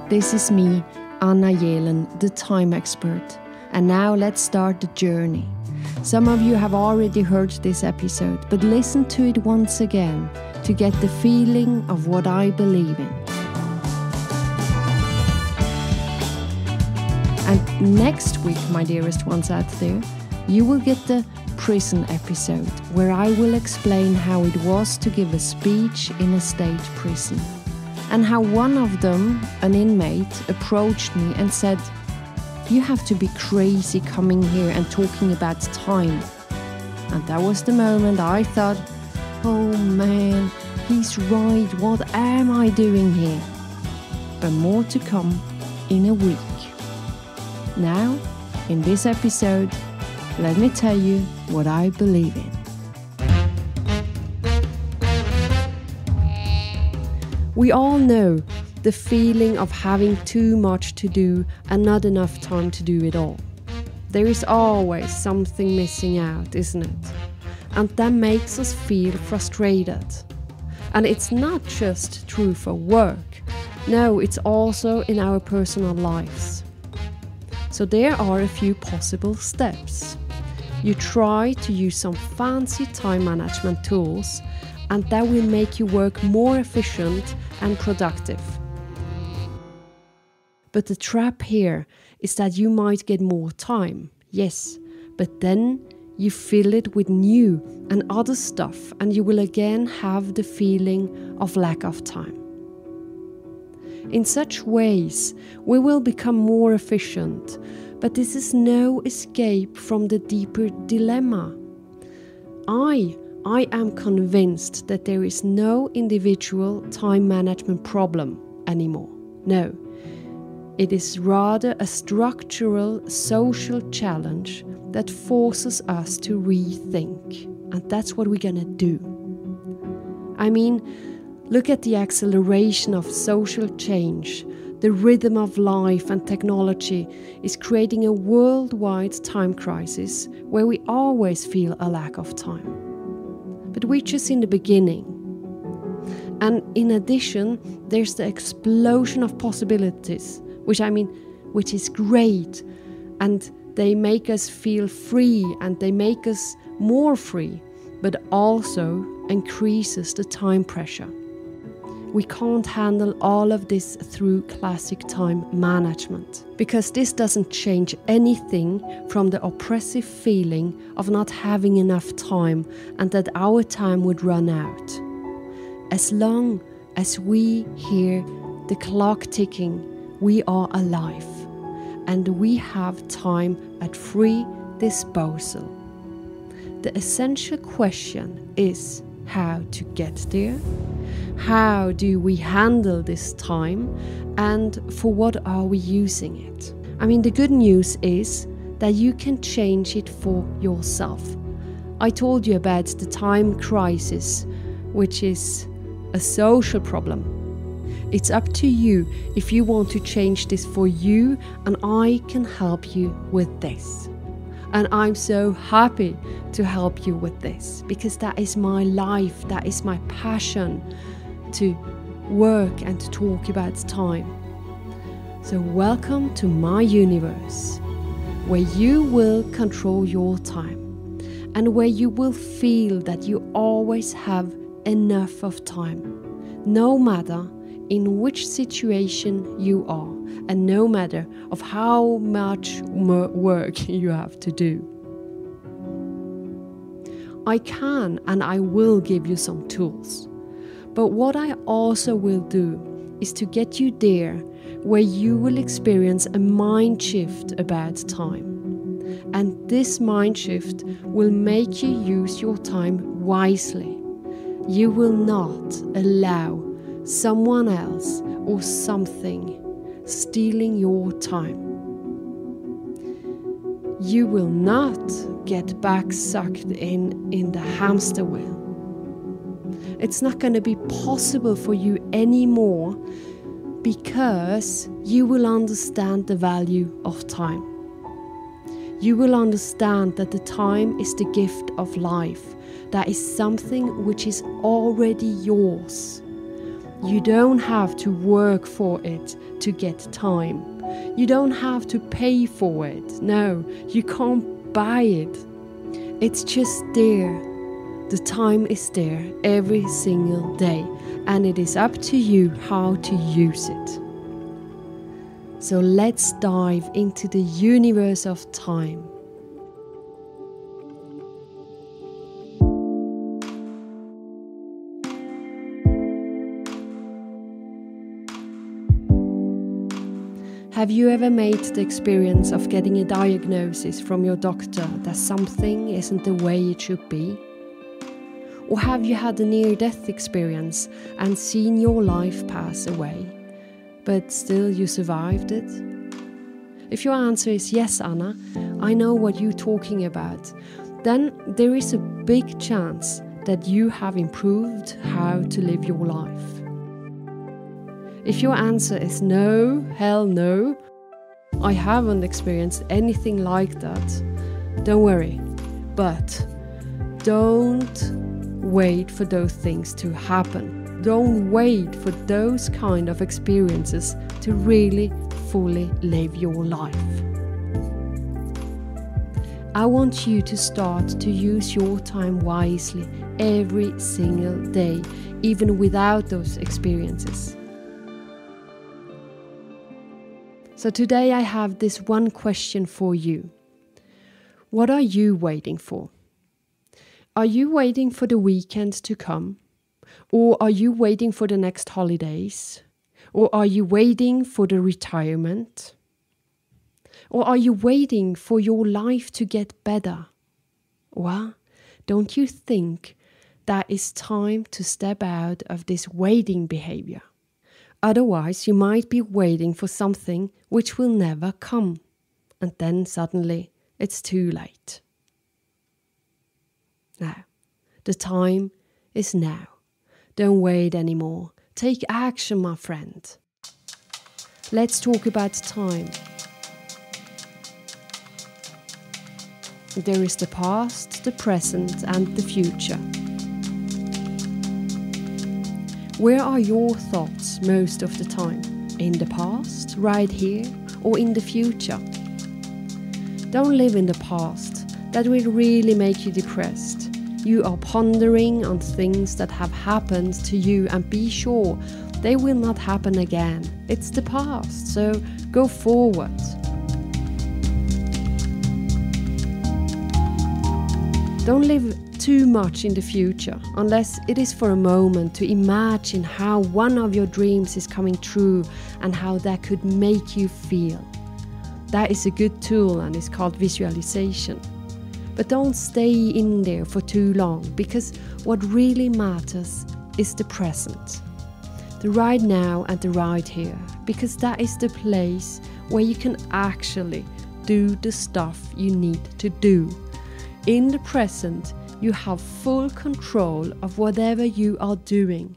This is me, Annajelen, the time expert. And now let's start the journey. Some of you have already heard this episode, but listen to it once again to get the feeling of what I believe in. And next week, my dearest ones out there, you will get the prison episode where I will explain how it was to give a speech in a state prison and how one of them, an inmate, approached me and said, "You have to be crazy coming here and talking about time." And that was the moment I thought, oh man, he's right, what am I doing here? But more to come in a week. Now, in this episode, let me tell you what I believe in. We all know the feeling of having too much to do and not enough time to do it all. There is always something missing out, isn't it? And that makes us feel frustrated. And it's not just true for work. No, it's also in our personal lives. So there are a few possible steps. You try to use some fancy time management tools, and that will make you work more efficient and productive. But the trap here is that you might get more time, yes, but then you fill it with new and other stuff, and you will again have the feeling of lack of time. In such ways, we will become more efficient, but this is no escape from the deeper dilemma. I am convinced that there is no individual time management problem anymore. No, it is rather a structural social challenge that forces us to rethink, and that's what we're gonna do. I mean, look at the acceleration of social change. The rhythm of life and technology is creating a worldwide time crisis where we always feel a lack of time. But we're just in the beginning. And in addition, there's the explosion of possibilities, which is great. And they make us feel free and they make us more free, but also increases the time pressure. We can't handle all of this through classic time management, because this doesn't change anything from the oppressive feeling of not having enough time and that our time would run out. As long as we hear the clock ticking, we are alive and we have time at free disposal. The essential question is how to get there. How do we handle this time, and for what are we using it? I mean, the good news is that you can change it for yourself. I told you about the time crisis, which is a social problem. It's up to you if you want to change this for you, and I can help you with this. And I'm so happy to help you with this, because that is my life, that is my passion, to work and to talk about time. So welcome to my universe, where you will control your time and where you will feel that you always have enough of time, no matter in which situation you are and no matter of how much work you have to do. I can and I will give you some tools. But what I also will do is to get you there where you will experience a mind shift about time. And this mind shift will make you use your time wisely. You will not allow someone else or something stealing your time. You will not get back sucked in the hamster wheel. It's not going to be possible for you anymore, because you will understand the value of time. You will understand that the time is the gift of life. That is something which is already yours. You don't have to work for it to get time. You don't have to pay for it. No, you can't buy it. It's just there. The time is there every single day, and it is up to you how to use it. So let's dive into the universe of time. Have you ever made the experience of getting a diagnosis from your doctor that something isn't the way it should be? Or have you had a near-death experience and seen your life pass away, but still you survived it? If your answer is yes, Anna, I know what you're talking about, then there is a big chance that you have improved how to live your life. If your answer is no, hell no, I haven't experienced anything like that, don't worry. But don't wait for those things to happen. Don't wait for those kind of experiences to really fully live your life. I want you to start to use your time wisely every single day, even without those experiences. So today I have this one question for you. What are you waiting for? Are you waiting for the weekend to come? Or are you waiting for the next holidays? Or are you waiting for the retirement? Or are you waiting for your life to get better? Well, don't you think that it's time to step out of this waiting behavior? Otherwise, you might be waiting for something which will never come, and then suddenly it's too late. Now, the time is now. Don't wait anymore. Take action, my friend. Let's talk about time. There is the past, the present, and the future. Where are your thoughts most of the time? In the past, right here, or in the future? Don't live in the past. That will really make you depressed. You are pondering on things that have happened to you, and be sure they will not happen again. It's the past, so go forward. Don't live too much in the future, unless it is for a moment to imagine how one of your dreams is coming true and how that could make you feel. That is a good tool and it's called visualization. But don't stay in there for too long, because what really matters is the present. The right now and the right here, because that is the place where you can actually do the stuff you need to do. In the present, you have full control of whatever you are doing.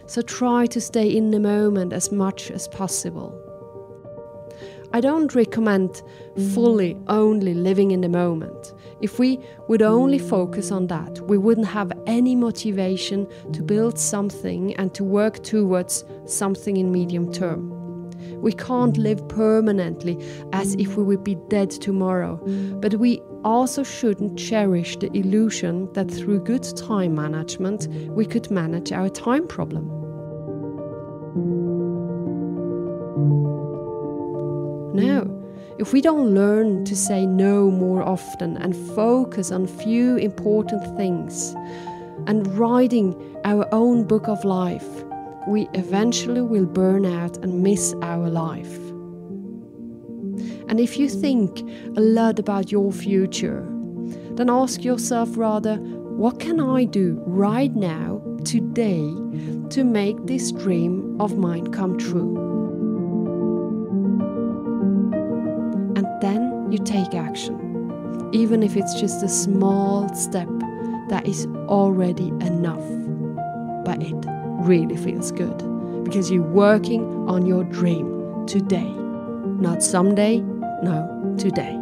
So try to stay in the moment as much as possible. I don't recommend fully only living in the moment. If we would only focus on that, we wouldn't have any motivation to build something and to work towards something in medium term. We can't live permanently as if we would be dead tomorrow, but we also shouldn't cherish the illusion that through good time management we could manage our time problem. Now, if we don't learn to say no more often and focus on few important things and writing our own book of life, we eventually will burn out and miss our life. And if you think a lot about your future, then ask yourself rather, what can I do right now, today, to make this dream of mine come true? And then you take action, even if it's just a small step that is already enough. But it really feels good, because you're working on your dream today. Not someday, no, today.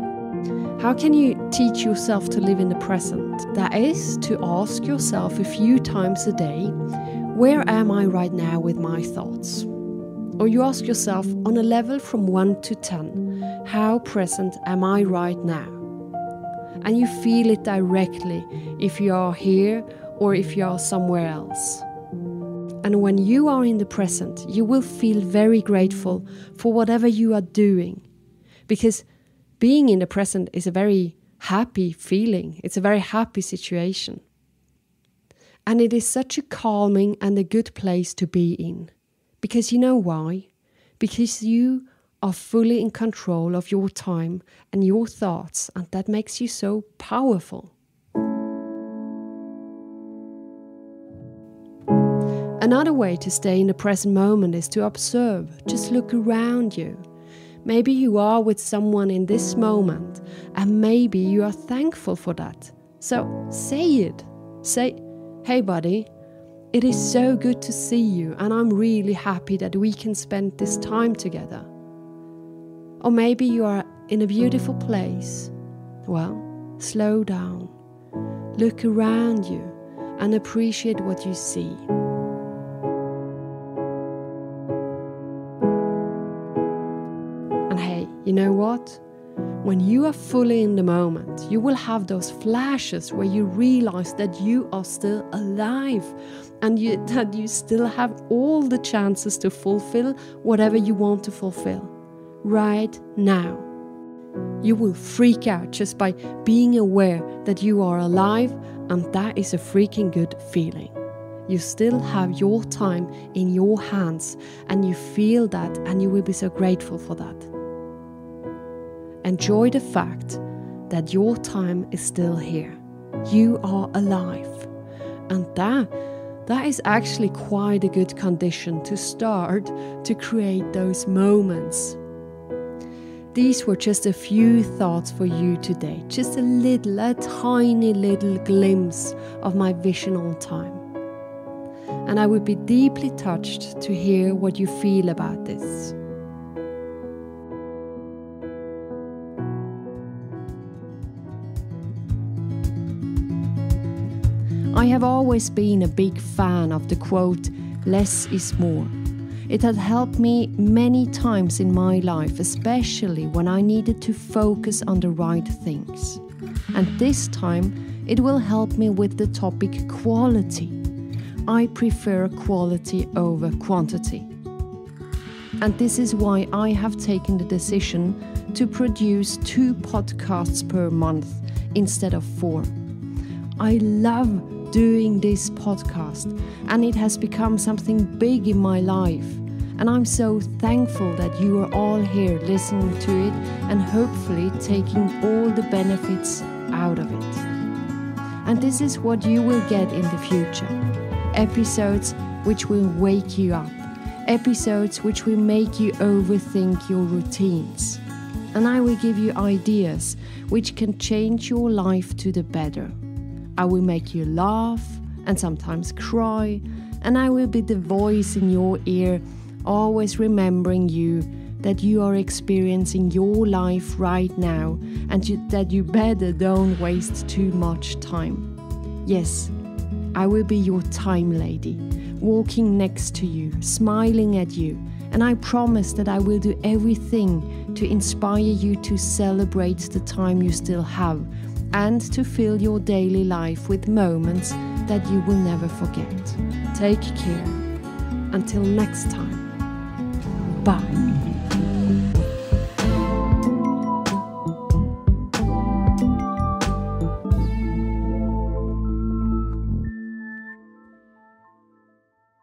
How can you teach yourself to live in the present? That is to ask yourself a few times a day, Where am I right now with my thoughts? Or you ask yourself, on a level from 1 to 10, how present am I right now? And you feel it directly if you are here or if you are somewhere else. And when you are in the present, you will feel very grateful for whatever you are doing. Because being in the present is a very happy feeling. It's a very happy situation. And it is such a calming and a good place to be in. Because you know why? Because you are fully in control of your time and your thoughts, and that makes you so powerful. Another way to stay in the present moment is to observe. Just look around you. Maybe you are with someone in this moment, and maybe you are thankful for that. So say it. Say, "Hey buddy, it is so good to see you, and I'm really happy that we can spend this time together." Or maybe you are in a beautiful place. Well, slow down. Look around you and appreciate what you see. And hey, you know what? When you are fully in the moment, you will have those flashes where you realize that you are still alive and that you still have all the chances to fulfill whatever you want to fulfill right now. You will freak out just by being aware that you are alive, and that is a freaking good feeling. You still have your time in your hands, and you feel that, and you will be so grateful for that. Enjoy the fact that your time is still here. You are alive. And that is actually quite a good condition to start to create those moments. These were just a few thoughts for you today. Just a tiny little glimpse of my vision on time. And I would be deeply touched to hear what you feel about this. I have always been a big fan of the quote, "Less is more." It had helped me many times in my life, especially when I needed to focus on the right things. And this time, it will help me with the topic quality. I prefer quality over quantity. And this is why I have taken the decision to produce 2 podcasts per month instead of 4. I love doing this podcast, and it has become something big in my life. And I'm so thankful that you are all here listening to it and hopefully taking all the benefits out of it. And this is what you will get in the future. Episodes which will wake you up. Episodes which will make you overthink your routines. And I will give you ideas which can change your life to the better. I will make you laugh and sometimes cry, and I will be the voice in your ear, always remembering you that you are experiencing your life right now, and that you better don't waste too much time. Yes, I will be your time lady, walking next to you, smiling at you, and I promise that I will do everything to inspire you to celebrate the time you still have, and to fill your daily life with moments that you will never forget. Take care. Until next time. Bye.